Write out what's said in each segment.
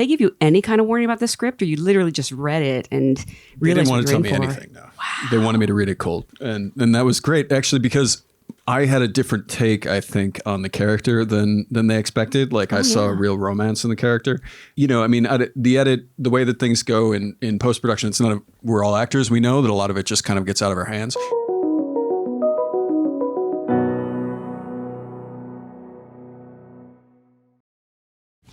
they give you any kind of warning about the script, or you literally just read it and They didn't realized want to tell me what you're in anything, no. Wow. They wanted me to read it cold. And that was great, actually, because I had a different take, I think, on the character than they expected. Like, I saw real romance in the character. You know, I mean, the way that things go in post-production, it's not we're all actors. We know that a lot of it just kind of gets out of our hands.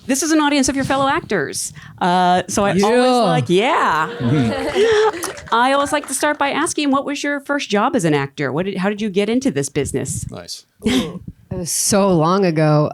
This is an audience of your fellow actors. So I always I always like to start by asking, what was your first job as an actor? How did you get into this business? Nice. It was so long ago.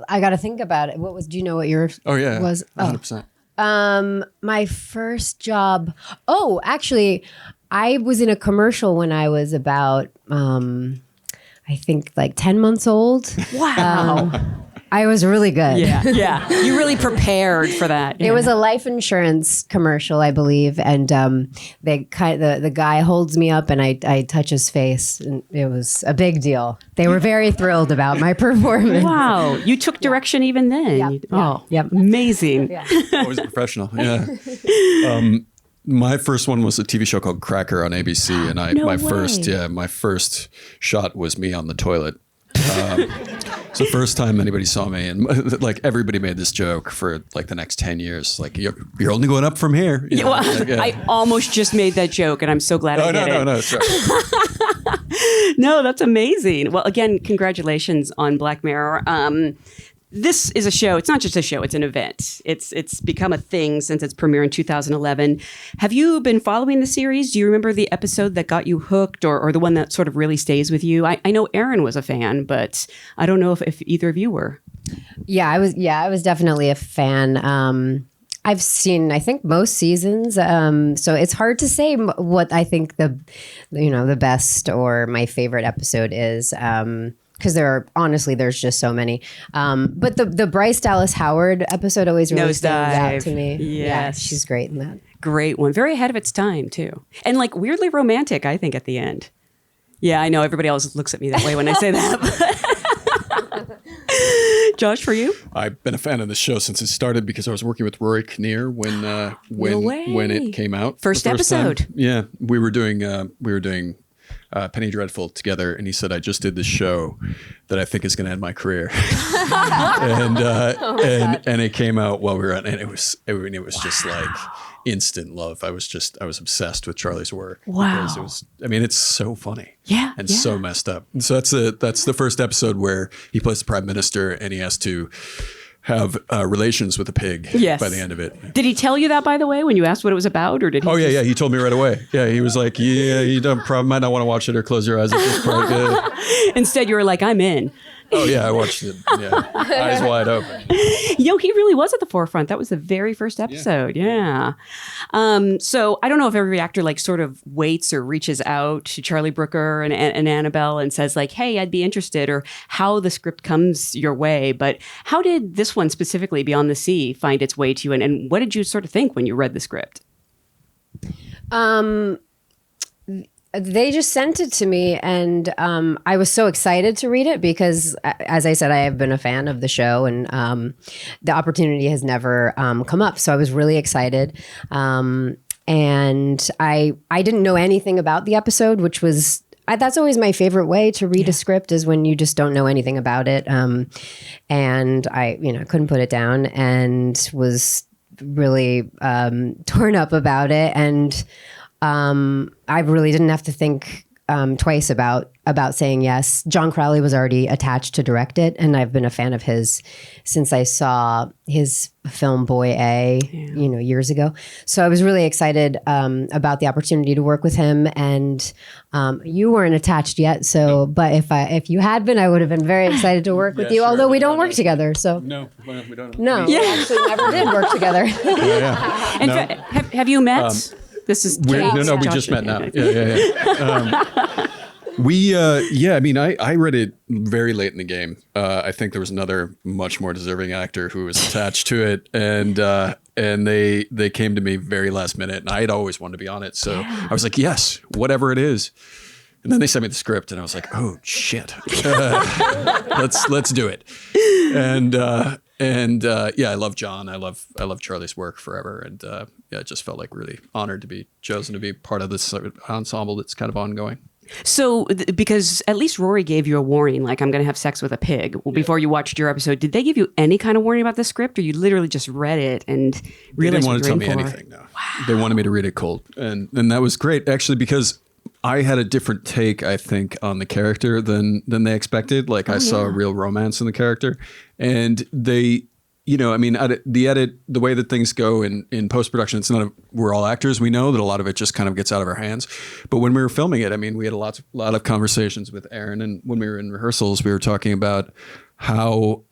I got to think about it. Do you know what your was? 100%. My first job. Oh, actually, I was in a commercial when I was about, I think like 10 months old. Wow. I was really good. Yeah. You really prepared for that. Yeah. It was a life insurance commercial, I believe, and the guy holds me up and I touch his face, and it was a big deal. They were very thrilled about my performance. Wow, you took direction even then. Yep. Amazing. Yeah. Always a professional. Yeah. My first one was a TV show called Cracker on ABC, and my first shot was me on the toilet. It's the first time anybody saw me, and like everybody made this joke for like the next 10 years. Like, you're only going up from here. You know? I almost just made that joke, and I'm so glad I did it. No, sorry. No, that's amazing. Well, again, congratulations on Black Mirror. This is a show. It's not just a show. It's an event. It's become a thing since its premiere in 2011. Have you been following the series? Do you remember the episode that got you hooked, or the one that sort of really stays with you? I know Aaron was a fan, but I don't know if either of you were. Yeah, I was definitely a fan. I've seen, I think, most seasons. So it's hard to say what I think the best or my favorite episode is. Because there's just so many. But the Bryce Dallas Howard episode always really stands out to me. Yes. Yeah, she's great in that. Great one. Very ahead of its time, too. And like weirdly romantic, I think, at the end. Yeah, I know everybody else looks at me that way when I say that. Josh, for you? I've been a fan of the show since it started because I was working with Rory Kinnear when it came out. First episode. Time. Yeah, we were doing Penny Dreadful together, and he said, I just did this show that I think is going to end my career. and it came out while we were on, and it was just like instant love. I was obsessed with Charlie's work. Wow. Because it's so funny. Yeah. And so messed up. And so that's the first episode where he plays the prime minister, and he has to have relations with a pig by the end of it. Did he tell you that, by the way, when you asked what it was about, or did he? Oh, yeah. He told me right away. Yeah, he was like, you might not want to watch it or close your eyes at this part. Instead, you were like, I'm in. Oh, yeah, I watched it. Yeah. Eyes wide open. He really was at the forefront. That was the very first episode. Yeah. So I don't know if every actor like sort of waits or reaches out to Charlie Brooker and Annabelle and says like, hey, I'd be interested, or how the script comes your way. But how did this one specifically, Beyond the Sea, find its way to you? And what did you sort of think when you read the script? They just sent it to me, and I was so excited to read it because, as I said, I have been a fan of the show, and the opportunity has never come up. So I was really excited. And I didn't know anything about the episode, which was, that's always my favorite way to read a script, is when you just don't know anything about it. And I couldn't put it down and was really torn up about it. And I really didn't have to think twice about saying yes. John Crowley was already attached to direct it, and I've been a fan of his since I saw his film Boy A, years ago. So I was really excited about the opportunity to work with him. And you weren't attached yet, so but if you had been, I would have been very excited to work with you. Sure. Although we don't work together, so no, we don't. No, we actually never did work together. And have you met? This is we just met now. Yeah. I read it very late in the game. I think there was another much more deserving actor who was attached to it, and they came to me very last minute, and I had always wanted to be on it, so I was like, yes, whatever it is. And then they sent me the script, and I was like, oh shit, let's do it. And yeah, I love John. I love Charlie's work forever. And yeah, it just felt like really honored to be chosen to be part of this ensemble that's kind of ongoing. So, because at least Rory gave you a warning, like, I'm going to have sex with a pig, before you watched your episode. Did they give you any kind of warning about the script, or you literally just read it and realized they didn't want to tell me anything, no. Wow. They wanted me to read it cold. And that was great, actually, because I had a different take, I think, on the character than they expected. Like, I saw a real romance in the character. And they... You know, I mean, the edit, the way that things go in post-production, it's not, we're all actors. We know that a lot of it just kind of gets out of our hands. But when we were filming it, I mean, we had a lot of conversations with Aaron. And when we were in rehearsals, we were talking about how,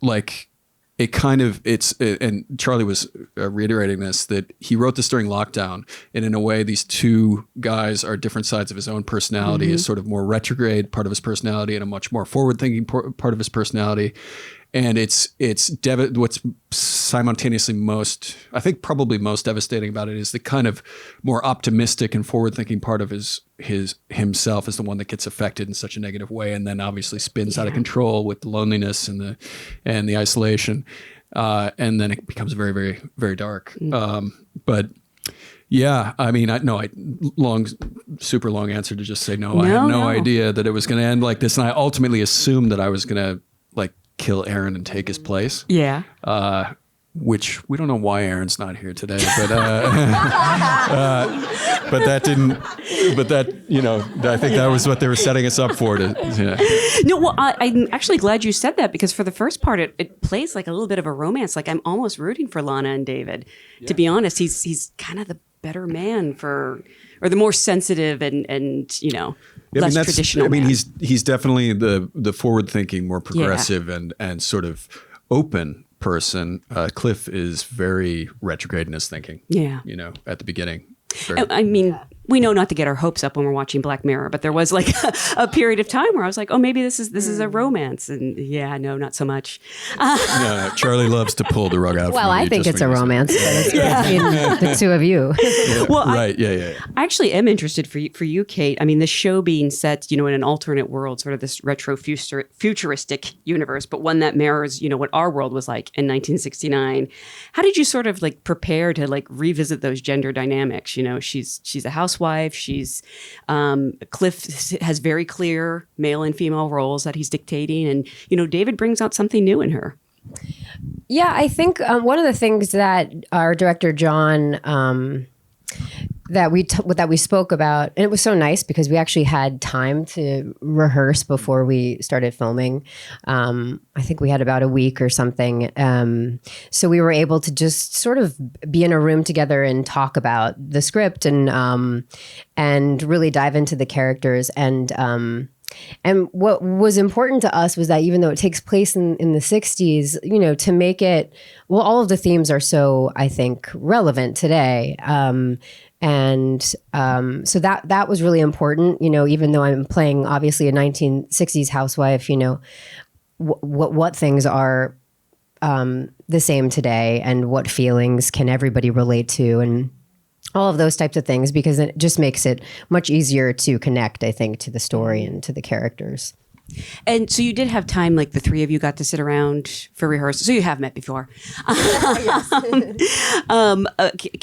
like, it kind of, and Charlie was reiterating this, that he wrote this during lockdown. And in a way, these two guys are different sides of his own personality, a sort of more retrograde part of his personality and a much more forward-thinking part of his personality. And it's what's simultaneously most, I think probably most devastating about it is the kind of more optimistic and forward-thinking part of himself is the one that gets affected in such a negative way, and then obviously spins out of control with the loneliness and the isolation, and then it becomes very, very, very dark. But yeah, I mean, super long answer to just say no. I had no idea that it was going to end like this, and I ultimately assumed that I was going to like kill Aaron and take his place. Yeah. Which we don't know why Aaron's not here today, but that didn't. But that, you know, I think that was what they were setting us up for. No, well, I'm actually glad you said that, because for the first part, it plays like a little bit of a romance. Like, I'm almost rooting for Lana and David. Yeah. To be honest, he's kind of the better man or the more sensitive and you know. Yeah, less traditional. I mean, he's definitely the forward-thinking, more progressive, and sort of open person. Cliff is very retrograde in his thinking. Yeah, you know, at the beginning. I mean, we know not to get our hopes up when we're watching Black Mirror, but there was like a period of time where I was like, oh, maybe this is a romance, and yeah, no, not so much. No, Charlie loves to pull the rug out. Well, I think it's a romance, but it's between the two of you. Yeah, well, right? Yeah. I actually am interested for you, Kate. I mean, the show being set, you know, in an alternate world, sort of this retro futuristic universe, but one that mirrors, you know, what our world was like in 1969. How did you sort of like prepare to like revisit those gender dynamics? You know, she's a housewife. She's Cliff has very clear male and female roles that he's dictating, and you know, David brings out something new in her. Yeah, I think one of the things that our director John that we spoke about, and it was so nice because we actually had time to rehearse before we started filming. I think we had about a week or something. So we were able to just sort of be in a room together and talk about the script and really dive into the characters. And what was important to us was that even though it takes place in the 60s, you know, to make it, well, all of the themes are so, I think, relevant today. So that was really important, you know, even though I'm playing obviously a 1960s housewife, you know, what things are the same today and what feelings can everybody relate to and all of those types of things, because it just makes it much easier to connect, I think, to the story and to the characters. And so you did have time, like the three of you got to sit around for rehearsal. So you have met before. Can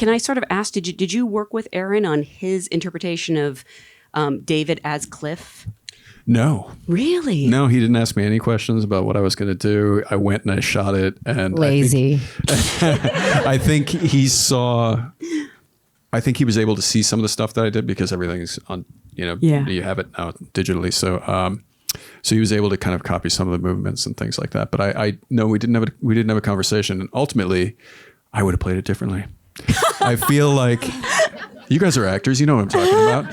I sort of ask, did you work with Aaron on his interpretation of David as Cliff? No. Really? No, he didn't ask me any questions about what I was going to do. I went and I shot it. And lazy. I think he was able to see some of the stuff that I did because everything's on, you know, you have it now digitally. So he was able to kind of copy some of the movements and things like that. But I no, we didn't have a conversation. And ultimately, I would have played it differently. I feel like you guys are actors. You know what I'm talking about.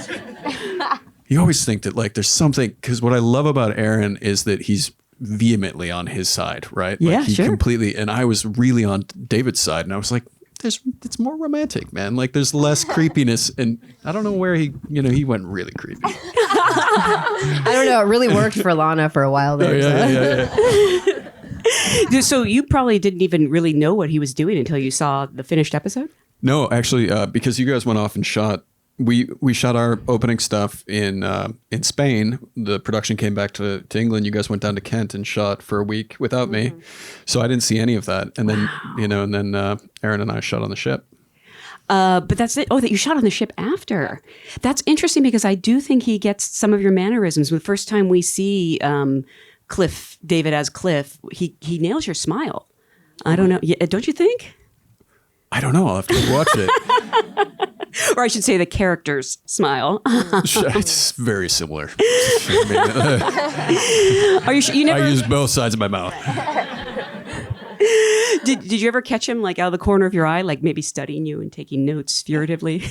You always think that like there's something, because what I love about Aaron is that he's vehemently on his side, right? Yeah, like he sure. Completely. And I was really on David's side, and I was like, it's more romantic, man. Like there's less creepiness, and I don't know where he went really creepy. I don't know. It really worked for Lana for a while there. Yeah. So you probably didn't even really know what he was doing until you saw the finished episode? No, actually, because you guys went off and shot we shot our opening stuff in Spain. The production came back to England. You guys went down to Kent and shot for a week without me, so I didn't see any of that. And then Aaron and I shot on the ship. But that's it. Oh, that you shot on the ship after. That's interesting because I do think he gets some of your mannerisms. The first time we see David as Cliff, he nails your smile. I don't know. Yeah, don't you think? I don't know. I'll have to watch it. Or I should say the character's smile. It's very similar. Are you sure? I use both sides of my mouth. Did you ever catch him like out of the corner of your eye, like maybe studying you and taking notes furtively?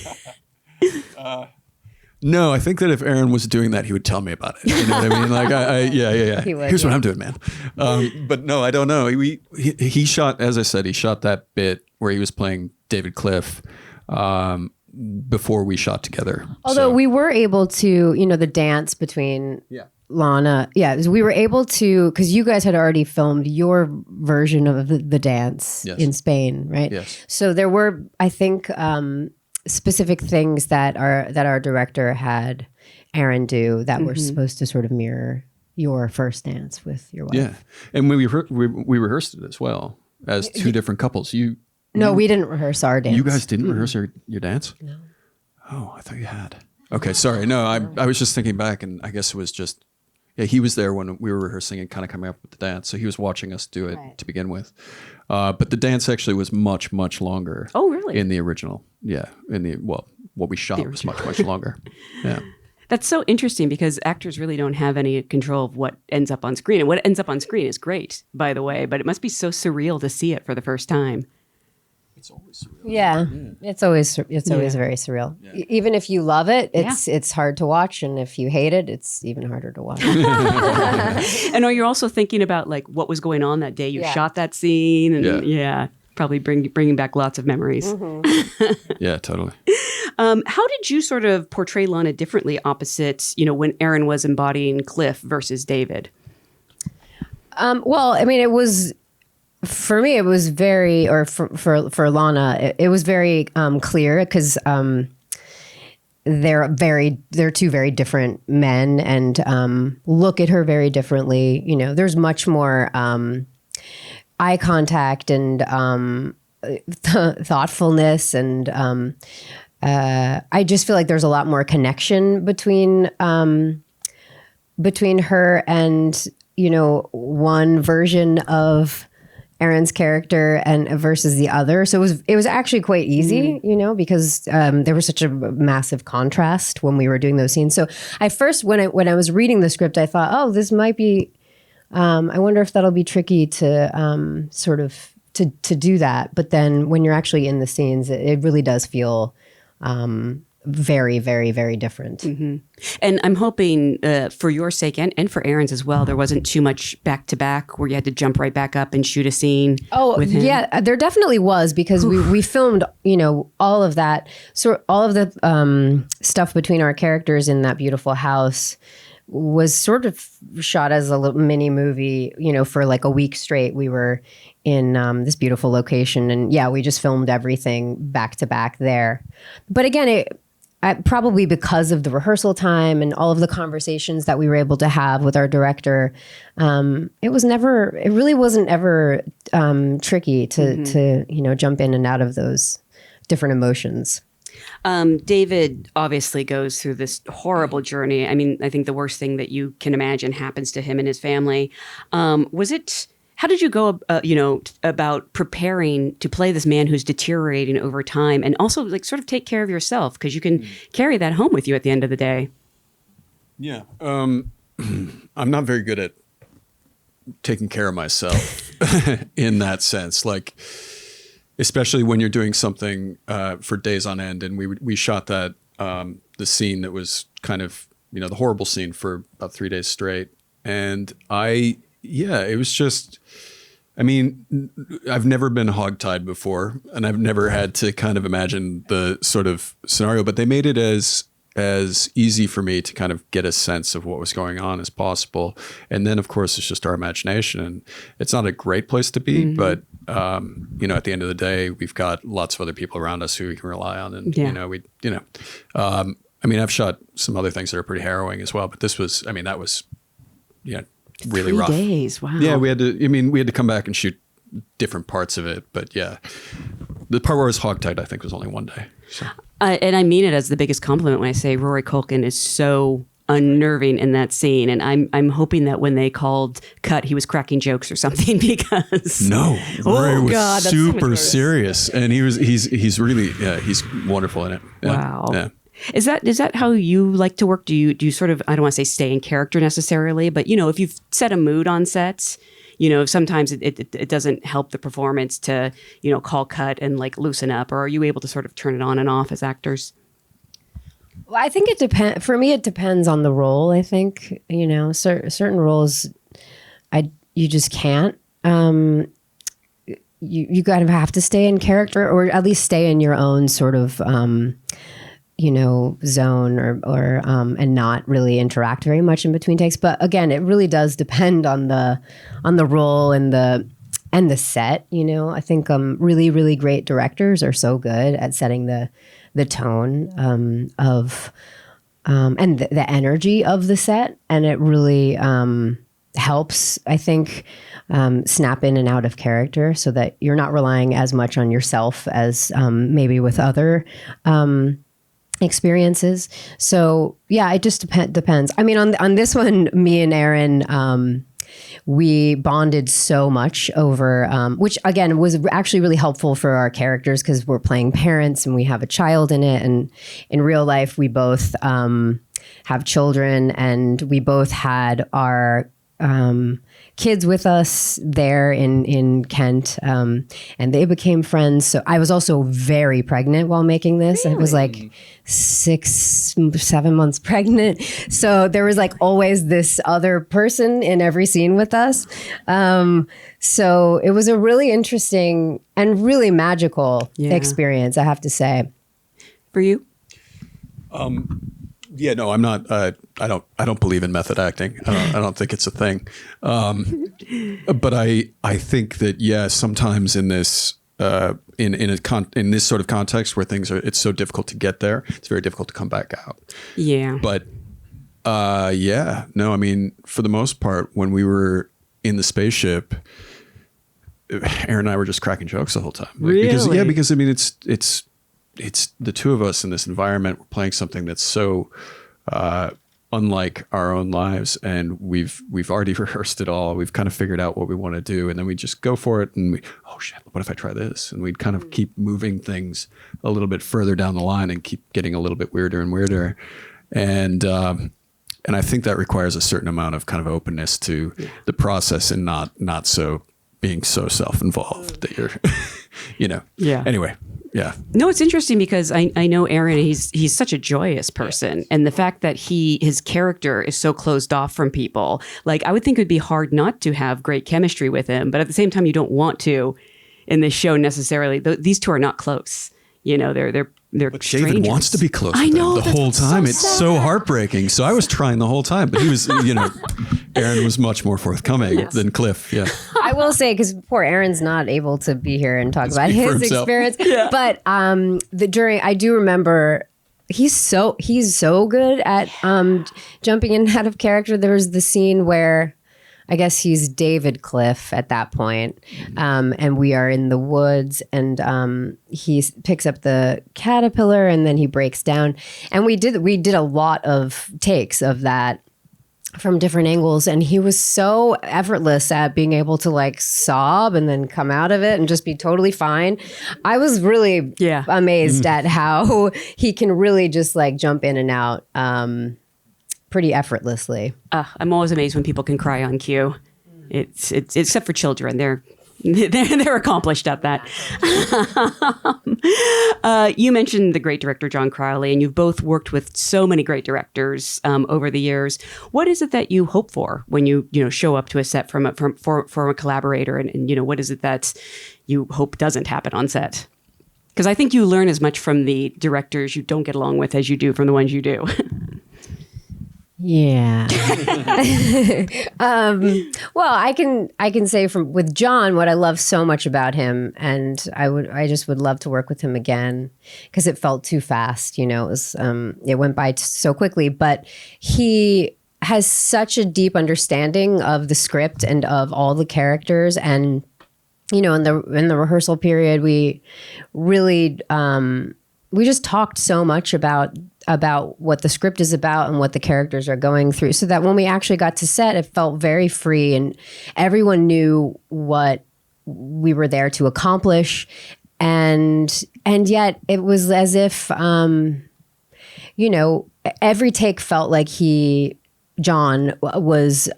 No, I think that if Aaron was doing that, he would tell me about it. You know what I mean? Like, yeah. Here's what I'm doing, man. But no, I don't know. He shot, as I said, he shot that bit where he was playing David Cliff before we shot together. Although we were able to, the dance between Lana. Yeah, we were able to, because you guys had already filmed your version of the dance in Spain, right? Yes. So there were, I think, specific things that our director had Aaron do that were supposed to sort of mirror your first dance with your wife. Yeah, and when we rehearsed it as well as two different couples. No, we didn't rehearse our dance. You guys didn't rehearse your dance? No. Oh, I thought you had. Okay, sorry. No, I was just thinking back, and I guess it was just, he was there when we were rehearsing and kind of coming up with the dance. So he was watching us do it to begin with. But the dance actually was much, much longer. Oh, really? In the original. Yeah. What we shot was much, much longer. Yeah. That's so interesting because actors really don't have any control of what ends up on screen. And what ends up on screen is great, by the way, but it must be so surreal to see it for the first time. It's always surreal. Yeah, it's always very surreal. Yeah. Even if you love it, it's hard to watch, and if you hate it, it's even harder to watch. And you're also thinking about like what was going on that day you shot that scene, and probably bringing back lots of memories. Yeah, totally. How did you sort of portray Lana differently opposite, when Aaron was embodying Cliff versus David? Well, I mean, it was. For me, it was very, or for Lana, it was very clear because they're two very different men and look at her very differently. There's much more eye contact and thoughtfulness, and I just feel like there's a lot more connection between her and one version of Aaron's character and versus the other. So it was actually quite easy, because there was such a massive contrast when we were doing those scenes. So I first, when I was reading the script, I thought, oh, this might be, I wonder if that'll be tricky to sort of to do that. But then when you're actually in the scenes, it really does feel very, very, very different. Mm-hmm. And I'm hoping for your sake and for Aaron's as well, there wasn't too much back to back where you had to jump right back up and shoot a scene. Oh, with him. Yeah, there definitely was, because we filmed, all of that. So all of the stuff between our characters in that beautiful house was sort of shot as a little mini movie, for like a week straight. We were in this beautiful location, and we just filmed everything back to back there. But again, probably because of the rehearsal time and all of the conversations that we were able to have with our director, it really wasn't ever tricky to jump in and out of those different emotions. David obviously goes through this horrible journey. I mean, I think the worst thing that you can imagine happens to him and his family. How did you go, about preparing to play this man who's deteriorating over time, and also like sort of take care of yourself, because you can carry that home with you at the end of the day? Yeah, I'm not very good at taking care of myself in that sense. Like, especially when you're doing something for days on end, and we shot that the scene that was kind of the horrible scene for about 3 days straight, and it was just, I mean, I've never been hogtied before, and I've never had to kind of imagine the sort of scenario, but they made it as as easy for me to kind of get a sense of what was going on as possible. And then, of course, it's just our imagination. And it's not a great place to be, but, you know, at the end of the day, we've got lots of other people around us who we can rely on. And, I mean, I've shot some other things that are pretty harrowing as well, but this was, I mean, that was, really 3 rough. days, wow. Yeah, we had to come back and shoot different parts of it. But yeah, the part where I was hogtied, I think, was only 1 day. So. And I mean it as the biggest compliment when I say Rory Culkin is so unnerving in that scene. And I'm hoping that when they called cut, he was cracking jokes or something because no, Rory was God, that's super serious, and he's really he's wonderful in it. Yeah. Wow. Yeah. Is that how you like to work? Do you sort of, I don't want to say stay in character necessarily, but if you've set a mood on sets, sometimes it doesn't help the performance to, call cut and like loosen up, or are you able to sort of turn it on and off as actors? Well, I think it depends. For me, it depends on the role. I think, certain roles, you just can't. You kind of have to stay in character, or at least stay in your own sort of, zone, or and not really interact very much in between takes. But again, it really does depend on the role and the set. I think really, really great directors are so good at setting the tone of and the energy of the set, and it really helps, I think, snap in and out of character so that you're not relying as much on yourself as maybe with other experiences. So yeah, it just depends. I mean, on this one, me and Aaron, we bonded so much over, which again was actually really helpful for our characters because we're playing parents and we have a child in it. And in real life, we both have children, and we both had our kids with us there in Kent, and they became friends. So I was also very pregnant while making this. Really? I was like 6-7 months pregnant. So there was like always this other person in every scene with us. So it was a really interesting and really magical experience, I have to say. For you? Yeah, no, I'm not. I don't believe in method acting. I don't think it's a thing. But I think that sometimes in this in this sort of context where it's so difficult to get there, it's very difficult to come back out. Yeah. But no, I mean, for the most part, when we were in the spaceship, Aaron and I were just cracking jokes the whole time. Really? Because I mean, it's the two of us in this environment. We're playing something that's so unlike our own lives, and we've already rehearsed it all. We've kind of figured out what we want to do, and then we just go for it. And oh shit, what if I try this? And we'd kind of keep moving things a little bit further down the line and keep getting a little bit weirder and weirder. And I think that requires a certain amount of kind of openness to the process, and not so being so self-involved that you're, Yeah. Anyway. Yeah. No, it's interesting because I know Aaron, he's such a joyous person. And the fact that his character is so closed off from people, like I would think it would be hard not to have great chemistry with him. But at the same time, you don't want to in this show necessarily. These two are not close. They're strangers. David wants to be close I with know, them the whole time. It's so heartbreaking. So I was trying the whole time, but he was, Aaron was much more forthcoming than Cliff. Yeah. I will say, because poor Aaron's not able to be here and talk about his experience. Yeah. But I do remember he's so good at jumping in and out of character. There was the scene where I guess he's David Cliff at that point. And we are in the woods, and he picks up the caterpillar, and then he breaks down. And we did a lot of takes of that from different angles, and he was so effortless at being able to like sob and then come out of it and just be totally fine. I was really amazed at how he can really just like jump in and out pretty effortlessly. I'm always amazed when people can cry on cue. It's except for children. They're accomplished at that. You mentioned the great director John Crowley, and you've both worked with so many great directors over the years. What is it that you hope for when you show up to a set from a collaborator, and what is it that you hope doesn't happen on set? Because I think you learn as much from the directors you don't get along with as you do from the ones you do. Yeah. Well, I can say with John what I love so much about him, and I just would love to work with him again because it felt too fast. It was it went by so quickly, but he has such a deep understanding of the script and of all the characters. And in the rehearsal period, we really we just talked so much about what the script is about and what the characters are going through, so that when we actually got to set, it felt very free and everyone knew what we were there to accomplish. And yet it was as if, every take felt like John was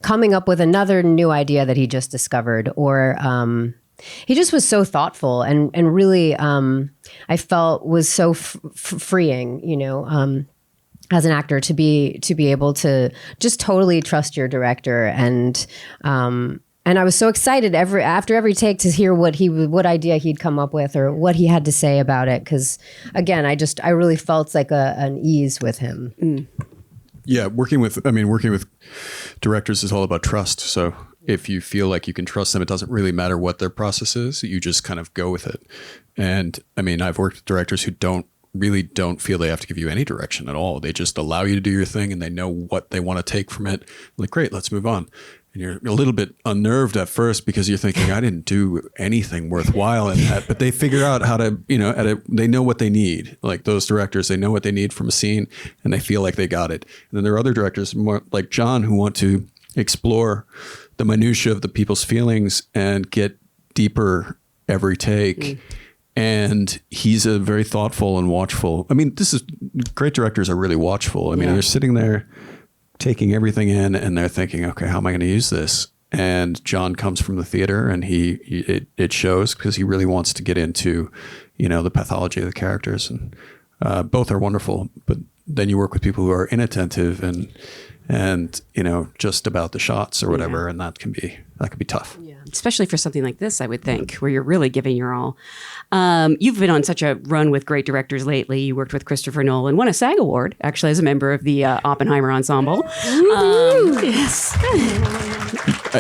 coming up with another new idea that he just discovered, or he just was so thoughtful and really, I felt was so freeing, as an actor to be able to just totally trust your director. And I was so excited after every take to hear what idea he'd come up with or what he had to say about it. 'Cause again, I really felt like an ease with him. Mm. Yeah. Working with directors is all about trust. So if you feel like you can trust them, it doesn't really matter what their process is. You just kind of go with it. And I've worked with directors who don't feel they have to give you any direction at all. They just allow you to do your thing and they know what they want to take from it. Like, great, let's move on. And you're a little bit unnerved at first because you're thinking, I didn't do anything worthwhile in that. But they figure out how to, they know what they need. Like those directors, they know what they need from a scene and they feel like they got it. And then there are other directors more like John who want to explore the minutia of the people's feelings and get deeper every take. Mm. And he's a very thoughtful and watchful. Great directors are really watchful. They're sitting there taking everything in and they're thinking, okay, how am I going to use this? And John comes from the theater and it shows because he really wants to get into, the pathology of the characters, and both are wonderful. But then you work with people who are inattentive and just about the shots or whatever. And that can be tough. Yeah. Especially for something like this, I would think, where you're really giving your all. You've been on such a run with great directors lately. You worked with Christopher Nolan, won a SAG award, actually, as a member of the Oppenheimer ensemble. Yes.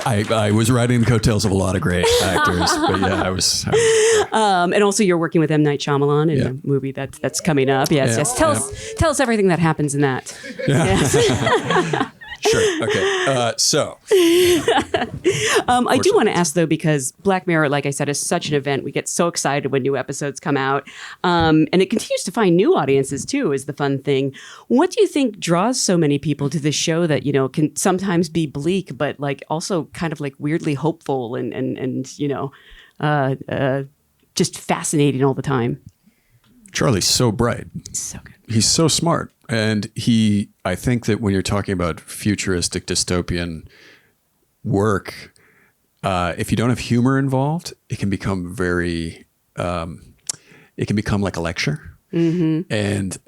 I was riding the coattails of a lot of great actors, but yeah, I was and also you're working with M. Night Shyamalan in a movie that's coming up. Yes. Tell us everything that happens in that. Yeah. Yes. Sure. Okay. I do want to ask, though, because Black Mirror, like I said, is such an event. We get so excited when new episodes come out. And it continues to find new audiences, too, is the fun thing. What do you think draws so many people to this show that, can sometimes be bleak, but also kind of weirdly hopeful and just fascinating all the time? Charlie's so bright. So good. He's so smart. And I think that when you're talking about futuristic dystopian work, if you don't have humor involved, it can become like a lecture. Mm-hmm.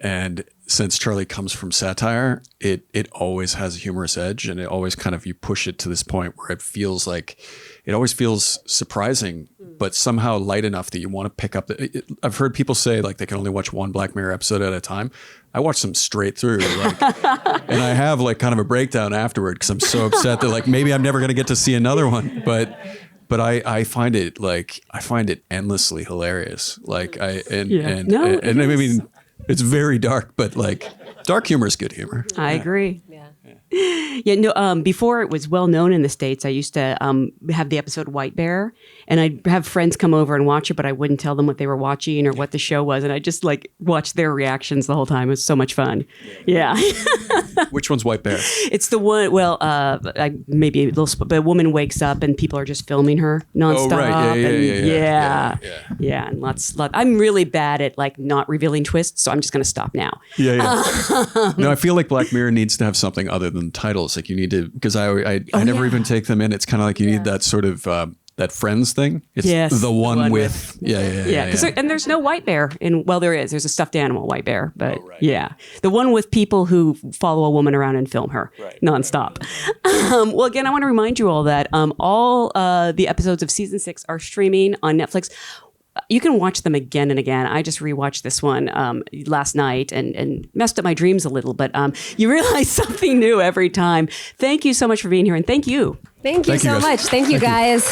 And since Charlie comes from satire, it always has a humorous edge, and it always you push it to this point where it always feels surprising, but somehow light enough that you want to pick up. I've heard people say they can only watch one Black Mirror episode at a time. I watch them straight through, and I have kind of a breakdown afterward because I'm so upset that maybe I'm never going to get to see another one. But I find it endlessly hilarious. It's very dark, but dark humor is good humor. I agree. Yeah, no. Before it was well known in the States, I used to have the episode White Bear, and I'd have friends come over and watch it, but I wouldn't tell them what they were watching or what the show was, and I just watch their reactions the whole time. It was so much fun. Yeah. Which one's White Bear? It's the one. Well, maybe a little, but a woman wakes up and people are just filming her nonstop. Oh right, yeah, and lots. I'm really bad at not revealing twists, so I'm just going to stop now. Yeah. No, I feel like Black Mirror needs to have something other than titles. You need to, because I never even take them in. It's kind of you need that sort of that Friends thing. It's the one with. Yeah. And there's no white bear there is. There's a stuffed animal white bear, but the one with people who follow a woman around and film her nonstop. Well, again, I want to remind you all that all the episodes of season 6 are streaming on Netflix. you can watch them again and again. I just rewatched this one last night and messed up my dreams a little, but you realize something new every time. Thank you so much for being here, and thank you. Thank you so much. Thank you, guys.